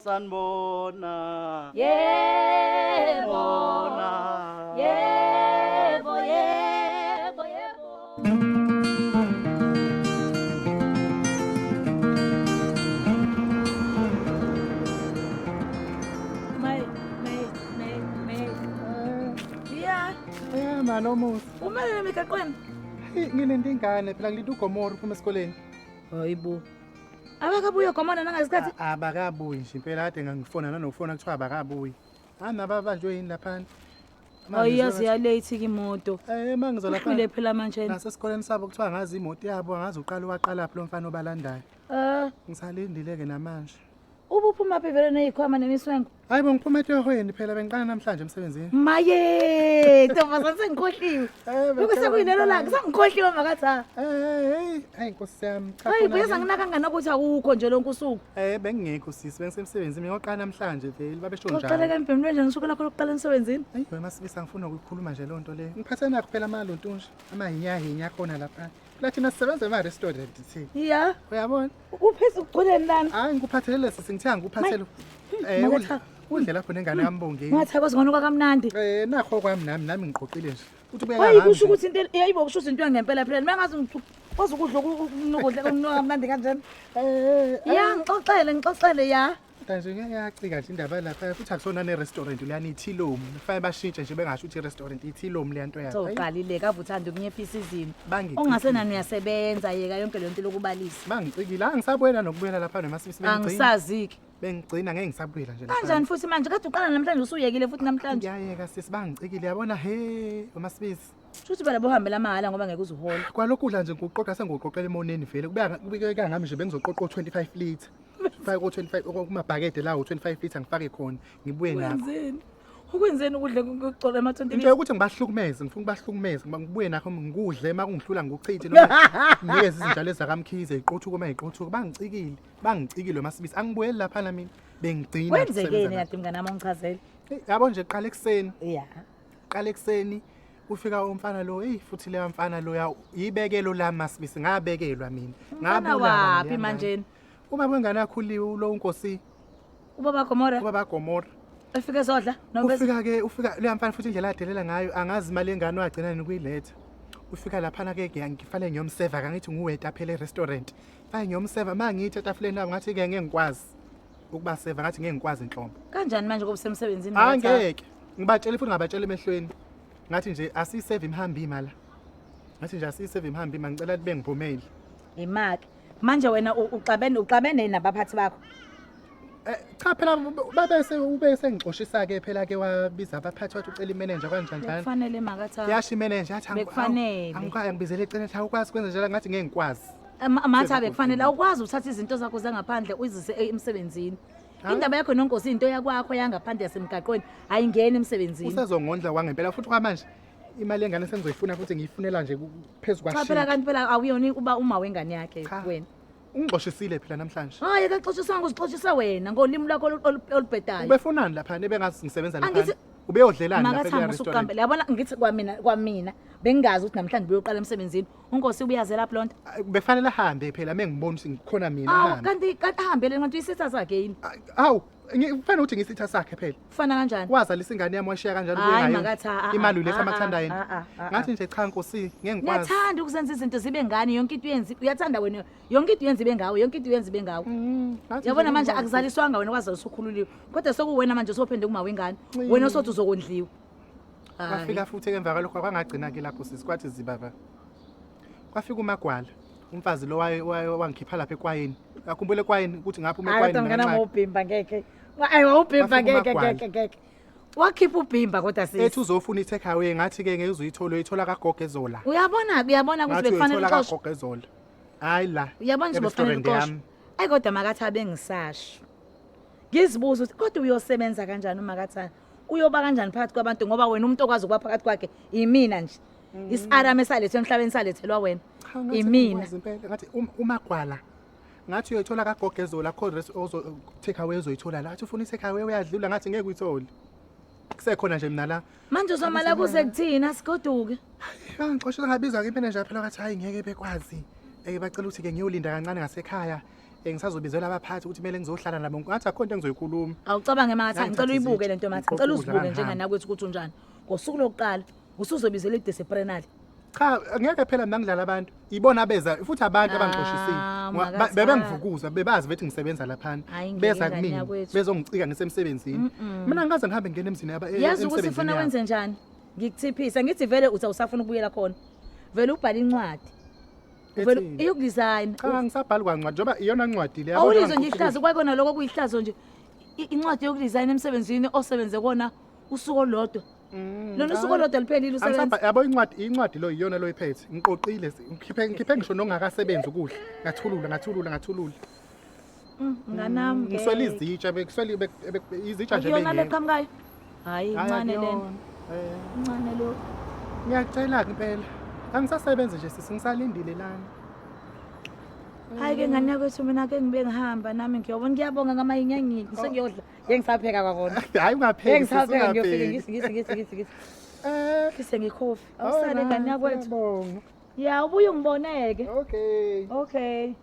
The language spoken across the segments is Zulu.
sanibona. Yebo. Bona. Yebo. Yeah, man, almost. Umele emigaqweni. Ngilinda ingane phela ngilinda ugomoro uphuma esikoleni. Hayibo. Abakabuya ugomona nangesikhathi. Abakabuyi nje impela kade ngangifona nanofona kuthiwa abakabuyi. Naba banjwe yini lapha? Ayiyazi ya late imoto. Mangizolapha. Uphile phela manje. Nasesikoleni sabo kuthiwa ngazi imoto yabo angazi uqala waqala phi lo mfana obalandayo. Ngisalindile ke namanje. Ubuphuma phi vele nezikhwama nemiswengo? Hayibo ngiphuma etohweni phela bengiqala namhlanje emsebenzini. Maye, Ntombazane sengikhohliwe. Bese kuyinelo langa sengikhohliwe makatha. Hayi Nkosi yami. Hayi buya nginaka ngana ukuthi akukho nje lonke usuku. Bengingekho sisi bengisemsebenzini ngoqala namhlanje vele babesho njalo. Uqale kempemhlwe nje usuku lakho lokuqala emsebenzini. Hayi wena sibisa ngifuna ukukhuluma nje lonto le. Ngiphathe nakho phela amaluntu nje. Amahinyahinya khona lapha. Lathina sisebenza ema-restaurant thi. Yeah. Uyabona? Uphezulu uquleni lana. Hayi ngikuphathelele sisi ngithanga ngikuphathele. Udle lapho nengane yambongeni. Ngathakoza ngona kamnandi. Nakho kwami nami ngiqoqile nje. Uthi ubuya hayi kusho ukuthi into yayibo kusho into ngempela phela mangazi ngithi wazi ukudla ukudla kamnandi kanjani. Ngixoxele ya. Manje ngiyacika nje indaba lapha futhi akusona ne-restaurant leyani ithilomu. Kufanele bashintshe nje bengasho ukuthi i-restaurant ithilomu le nto yakhe. Soqalile kavuthanda ukunyephisa izimo. Ongasenani uyasebenza yeka yonke le nto lokubalisa. Bangicikile angisabuyela nokubuyela lapha nomasisi bengigcina. Angisazi-ke. Bengigcina ngeke ngisabuyela nje. Kanjani futhi manje kade uqala namhlanje usuyekile futhi namhlanje. Ngiyayeka sisi bangicikile yabona umasibisi. Futhi phela bohambela mahala ngoba ngeke uzuhola. Kwalokudla nje ngokuqoqa sengoqoqela emoneni vele kubeka ngami nje bengizoqoqa 25 liter. Faka ku25 okumabhakede lawo 25 liter ngifake khona ngibuye nakho. Ukwenzeni ukudla ukucola ama 20 liter? Nje ukuthi ngibahlukumeze ngifuna ukubahlukumeza ngibuye nakho ngikudle makungihlula ngokuchithe noma ngiyeke izinjalo ezakamkhize iqothuko uma iqothuko bangicikile masibisi angibuyeli lapha na mina bengigcina wenzekeni kade mngana nami ungichazele. Yabo nje qala ekseni. Qala ekseni ufika umfana lo futhi leya mfana lo yibekelo la masibisi ngabekelwa mina. Ngabula wapi manje? Uma kwengane yakhuliwe lo unkosi ubaba Gomora efike sodla noma ufika le mfana futhi indlela adelela ngayo angazi imali engane wagcina nokuyiletha ufika lapha na ke ngifale ngiyomseva kangithi nguweta phela e-restaurant faye ngiyomseva mangithi etafuleni nabo ngathi ke ngeke ngikwazi ukubaseva ngathi ngeke ngikwazi inhlombo kanjani manje kube semsebenzini ngeke ngibatshela futhi ngabatshela emehlweni ngathi nje asiseve imhambi imali ngathi nje asiseve imhambi ima ngicela libe ngivumeli imaki manje wena uxabene nabaphathi bakho. Cha phela ubese ngixoshisa ke phela ke wabiza abaphathi wathi ucela imanager kanjani. Kufanele makatha. Yasho imanager athi bekufanele. Angibizele eceleni athi ukwazi kwenza njalo ngathi ngeke ngikwazi. Matha bekufanele awukwazi uthatha izinto zakho zangaphandle uzise emsebenzini. Indaba yakho nonkosi into yakwakho yangaphandle yasemgaqweni ayingeni emsebenzini. Usezongondla kwangempela futhi kwamanje imali engane sengizoyifuna futhi ngiyifunela nje phezulu kwasho. Cha phela kanti phela awuyona uba uma wengane yakhe wena. Ungixoshisile phela namhlanje. Hayi akaxoshisa ngizixoshisa wena ngolimi lakho olubhedayo. Ubefunani lapha nebengazi ngisebenza lapha. Ubeyodlelana lapha e-restaurant. Usuqambela yabona ngithi kwamina bengazi ukuthi namhlanje uyoqala emsebenzini. Unkosi ubuyazela lapha lonto. Befanele ahambe phela mengibona ukuthi ngikhona mina ahambe. Kanti ahambele ngathi isitha sakhe yini? Awu kufanele ukuthi ngisitha sakhe phela. Kufana kanjani? Wazalisa ingane yami washiya kanjani kuyengayo. Imali uletha amathanda yini? Ngathi nje cha Nkosi ngeke ngikwazi. Ngiyathanda ukuzenza izinto zibe ngani yonke into yenzi. Uyathanda wena yonke into yenzi bengawe yonke into yenzi bengawe. Yabona manje akuzaliswanga wena kwazalisa ukhululiwe. Kodwa sokuwena manje sophinde kuma wengane. Wena sothi uzokondliwa. Kwafika futhi emva kwalokho kwangagcina ke lapho sisikwathi zibaba. Kwafika uMagwala. Umfazi lo wangikhipha lapha ekwayeni. Akhumbule ekwayeni ukuthi ngapha ekwayeni. Ngana ubhimba ngeke. Wawubhimba ngeke. Wakhipha ubhimba kodwa sisi. Ethi uzofuna i-take away ngathi ke ngeke uyithola kaGogezola. Uyabona ukuthi bekufanele uqoshwe kaGogezola. Hayi la. Uyabona nje bekufanele uqoshwe. Ayi kodwa makathabe ngisasho. Ngizibuza ukuthi kodwa uyosebenza kanjani uMakathana? Uyoba kanjani phakathi kwabantu ngoba wena umuntu okwazi ukuba phakathi kwakhe imina nje. Isarame salethe emhlabeni salethelwa wena. Imina. Ngathi uMagwala. Ngathi uyithola kaGogezola khona take away uzoyithola la. Athi ufuna i-take away uyadlula ngathi ngeke uyithole. Kusekhona nje mina la. Manje uzomala kuze kuthina sigoduke. Ngixoshela ngabiza ke imanager phela ngathi hayi ngeke bekwazi. Bacela ukuthi ke ngiyolinda kancane ngasekhaya. ngisazobizela abaphathi ukuthi kumele ngizohlala nabo ngathi akho into engizoyikhuluma. Awucabange makathi ngicela uyibuke lento mathi ngicela Ngikukhuza uzibuke ngihamba. njengana kwethu ukuthi unjani ngosuku lokuqala usuzobizela idisciplinary Cha ngeke phela mina ngidlala abantu ibona beza futhi abantu abangixoshisile makathi, bebengivukuza bebazi bethi ngisebenza lapha Hhayi, ngeke beza ngane kimi yakwethu. bezongicika ngisemsebenzini mina ngikaze ngihambe ngene emzini yazi ukuthi ufuna wenze njani ngikuthipisa ngithi vele uthi awusafuna ukubuyela khona vele ubhala incwadi vele iyokudesign cha ngisabhali kwancwadi njoba iyona ncwadi le awulizwe nje ihlazo kwakona lokho kuyihlazo nje incwadi yokudesign emsebenzini osebenze kona usuku olodwa lona usuku olodwa liphelile usebenza yabo incwadi lo iyona lo iphethe ngiqoqile ngikhiphe ngisho nongakasebenzi ukudla ngathulula nganami ngiswele izitsha bekuswele izitsha nje yona bengeke leqhamukayo hayi incane lena incane lo ngiyacela impela angisasebenze nje singisalindile lana hayi ke ngane yakwethu mina ke ngibe ngihamba nami ngiyabonga ngamayinyanyini sengiyodla ngisapheka kwakona hayi ungapheki ngisapheka ngiyofika ngisi kise ngikhofi awusale ngane yakwethu ya ubuye ungiboneke okay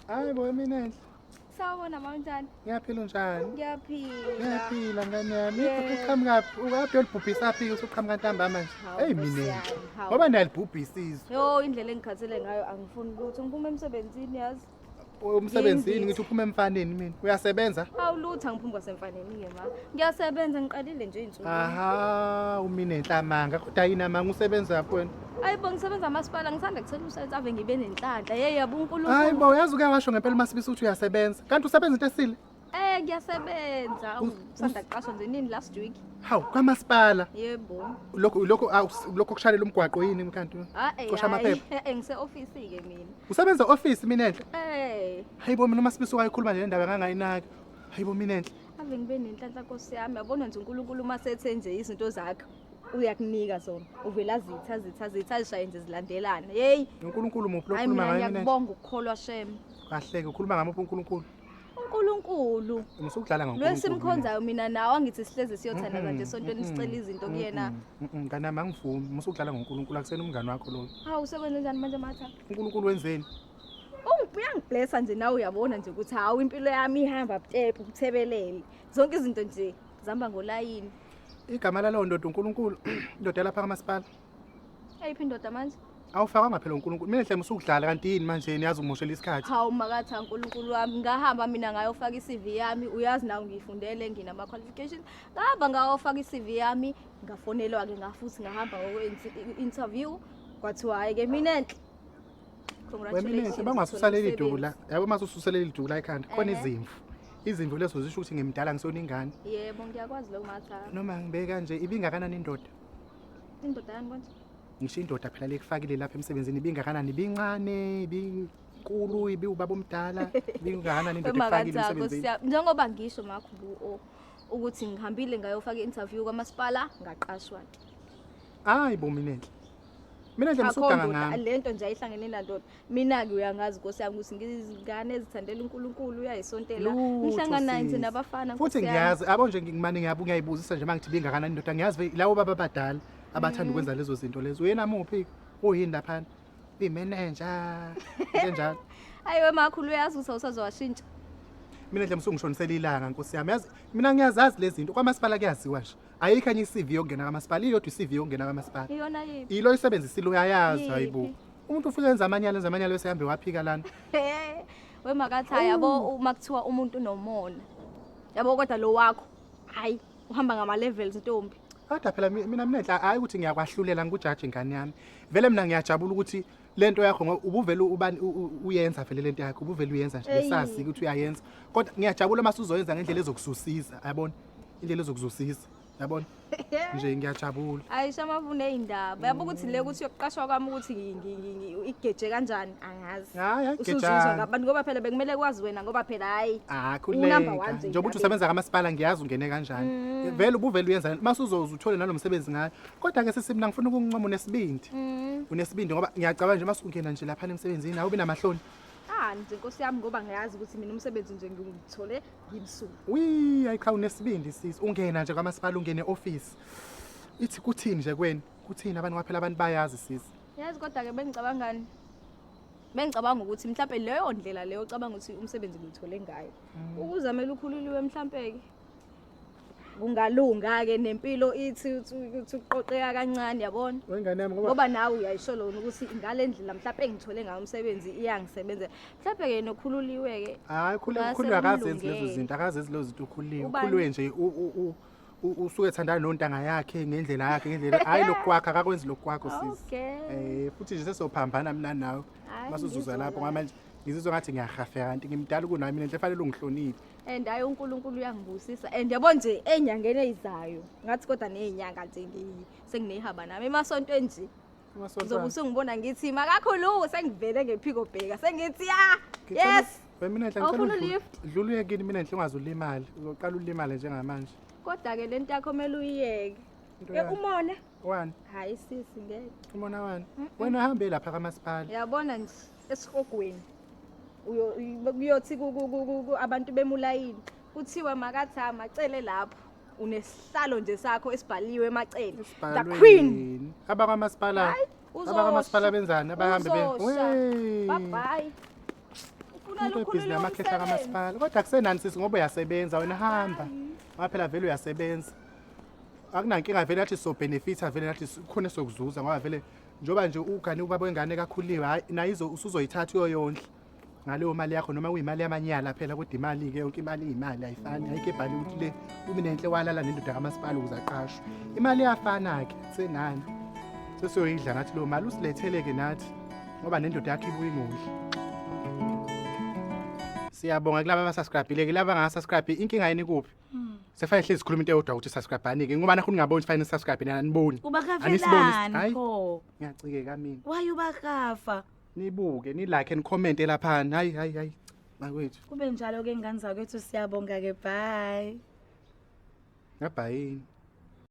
hayi bo mina Sawubona mawunjani? ngiyaphila njani Ngiyaphila. ngiyaphila ngane yami uqhamuka ukade ulibhubhisa phi usuqhamuka ntambama nje hey mina ngoba niyalibhubhisizwe Yo indlela engikhathele ngayo angifuni lutho ngiphuma emsebenzini yazi. umsebenzini ngithi uphuma emfaneni mina uyasebenza Awulutho angiphumi kwasemfaneni ke ma. Ngiyasebenza ngiqalile nje izinsuku. aha umina enhlamanga kodwa yini amanga usebenza wena Ayibo ngisebenza amasipala ngisanda kuthela umsebenzi ave ngibe nenhlanhla. Yebo uNkulunkulu. hayi bo yazi uke washo ngempela masibisi uthi uyasebenza kanti usebenza into esile Ngiyasebenza. Usanda kuqashwa nje nini last week? hawu kwamasipala Yebo. lokho kushalela umgwaqo yini kanti qosha amaphepha ngise office ke mina. usebenza office mina enhle Eh. hayibo mina masibisi wayikhuluma nje ndaba ngangayinaki hayibo mina enhle Ave ngibe nenhlanhla Nkosi yami yabona nje uNkulunkulu masethe nje izinto zakhe uyakunika zona uvela azitha zishaye nje zilandelana hey uNkulunkulu muphi hayi lokhuluma mina ngayo mina ngiyakubonga ukukholwa shem kahleke ukhuluma ngamuphi uNkulunkulu uNkulunkulu musukudlala ngoNkulunkulu lwesimkhonzayo mina nawe angithi sihleze siyothandana nje sontweni sicela izinto kuyena ngana mangivumi musukudlala ngoNkulunkulu akusena umngane wakho lo hawu sebenza njani manje matha uNkulunkulu wenzeni uyangiblessa nje nawe uyabona nje ukuthi hawu impilo yami ihamba step ukuthebelele zonke izinto nje zihamba ngolayini igama lalo ndoda uNkulunkulu indoda lapha kamasipala ayiphi indoda manje awufakanga phela uNkulunkulu mina nhle musukudlala kanti yini manje niyazi umoshela isikhathi hawu makatha uNkulunkulu wami ngahamba mina ngayofaka iCV yami uyazi nawe ngifundele nginama qualifications ngahamba ngayofaka iCV yami ngafonelwa ke ngafuthi ngahamba interview kwathiwa hayi ke mina enhle congratulations bangasusalela idula yabo masususalela idula ekhanda khona izimvu lezo zisho ukuthi ngimdala ngisona ingane yebo ngiyakwazi lokho matha noma ngibeka nje ibingakanani indoda indoda yani konje ngisho indoda phela lekufakile lapha emsebenzini ibingakanani ibincane ibinkulu ibiubaba omdala ibingakanani indoda ekufakile emsebenzini njengoba ngisho makho ukuthi ngihambile ngayofaka interview kwamasipala ngaqashwa ke hayi bo mina nje musuganga ngami lento nje ayihlangene nandoda mina ke uyangazi Nkosi yami ukuthi ngizingane ezithandela uNkulunkulu uyayisontela ngihlangana naye nje nabafana futhi ngiyazi abo nje ngimane ngiyayibuzisa nje mangithibi bingakanani indoda ngiyazi lawo baba abadala abathanda ukwenza lezo zinto lezo uyena muphi uyini lapha imanager kanjalo ayiwe makhulu uyazi ukuthi awusazowashintsha mina nje musungishonisela ilanga Nkosi yami yazi mina ngiyazazi lezi zinto kwamasipala kuyaziwa nje ayikho enye iCV yokungena kwamasipala iyodwa iCV yokungena kwamasipala iyona yipi ilo isebenzisile uyayazi hayibo umuntu ufike enza amanyalo wesihambe waphika lana we makatha yabo uma kuthiwa umuntu nomona yabo kodwa lo wakho hayi uhamba ngama levels ntombi kodwa phela mina enhla hayi ukuthi ngiyakwahlulela ngikujaji ingane yami vele mina ngiyajabula ukuthi lento yakho ngoba ubuvele ubani uyenza vele lento yakho ubuvele uyenza nje lesazi ukuthi uyayenza kodwa ngiyajabula mase uzoyenza ngendlela ezokususisa yabona indlela ezokuzusiza yabona nje ngiyajabula ayisha amavune ezindaba yabo ukuthi le ukuthi yokuqashwa kwami ukuthi igeje kanjani angazi hayi usuzizwa ngabantu ngoba phela bekumele kwazi wena ngoba phela hayi khuleka njengoba uthi usebenza kamasipala ngiyazi ungene kanjani vele ubuvele uyenza mase uzothole nalomsebenzi ngayo kodwa ke sesimna ngifuna ukunqoma unesibindi ngoba ngiyacabanga nje mase ungena nje lapha emsebenzini awubi namahloni nje Nkosi yami ngoba ngiyazi ukuthi mina umsebenzi nje ngithole ngimsuku ayicha unesibindi sisi ungena nje kwamasipala ungene office ithi kuthini nje kweni kuthini abantu ngaphela abantu bayazi sisi yazi kodwa ke bengicabangani bengicabanga ukuthi mhlawumbe leyo ndlela leyo ocabanga ukuthi umsebenzi ngithole ngayo ukuzamela ukhululiwe mhlawumbe ke kungalunga ke nempilo ithi uqoqeka kancane yabona wengane yami ngoba nawe uyayisho lona ukuthi ngalendlela mhlawumbe ngithole ngayo umsebenzi iyangisebenzela mhlawumbe ke nokhululiwe ke hayi khululwa akazenzi lezo zinto akazenzi lezo zinto ukhululiwe nje usuke ethandana nontanga yakhe ngendlela yakhe ngendlela hayi lokwakha akakwenzi lokwakho sisi futhi nje sesophambana mina nawe masuzuza lapho ngamanje ngizizwa ngathi ngiyahafeka kanti ngimdala kunami mina nje fanele ungihloniphe and hayi uNkulunkulu uyangibusisa and yabo nje enyangeni ezizayo ngathi kodwa nezinyanga nje senginehaba nami emasontweni nje uzobe usungibona ngithi makakhulu sengivele ngephiko bheka sengithi yes mina enhle dlula uyekini mina enhle ungazulimali uzoqala ulimale njengamanje kodwa ke lento yakho kumele uyiyeke umona wani hayi sisi ngeke umona wani wena uhambe lapha kamasipala yabona nje esihogweni uyothi abantu bemulayini kuthiwa makathama acele lapho unesihlalo nje sakho esibhaliwe emacele the queen abakamasipala benzani abahambe bye bye ufuna ukukhuluma amakhehla kamasipala kodwa kusenani sisi ngoba uyasebenza wena hamba ngaphela vele uyasebenza akunankinga vele nathi so benefita vele nathi khona sokuzuza ngoba vele njoba nje ugane ubaba wengane kakhuliwe hayi nayizo usuzoyithatha uyoyondla ngaleyo mali yakho noma kuyimali yamanyala phela kodwa imali ke yonke imali imali ayifani ayike ebhali ukuthi le ube nenhle walala nendoda kamasipala ukuze aqashwe imali iyafana ke senani sesiyoyidla ngathi lo mali usilethele ke nathi ngoba nendoda yakhe ibuye ingudla siyabonga kulabo abasubscribe ke laba angasubscribe inkinga yini kuphi sefanele hlezi sikhuluma into eyodwa ukuthi subscribe ke ngoba nakhona ngingaboni fanele subscribe nina niboni ubakafelani pho ngiyacikeka mina why ubakafa nibuke ni like and comment lapha hayi makwethu kube njalo ke ngane zakwethu siyabonga ke bye ngabhayini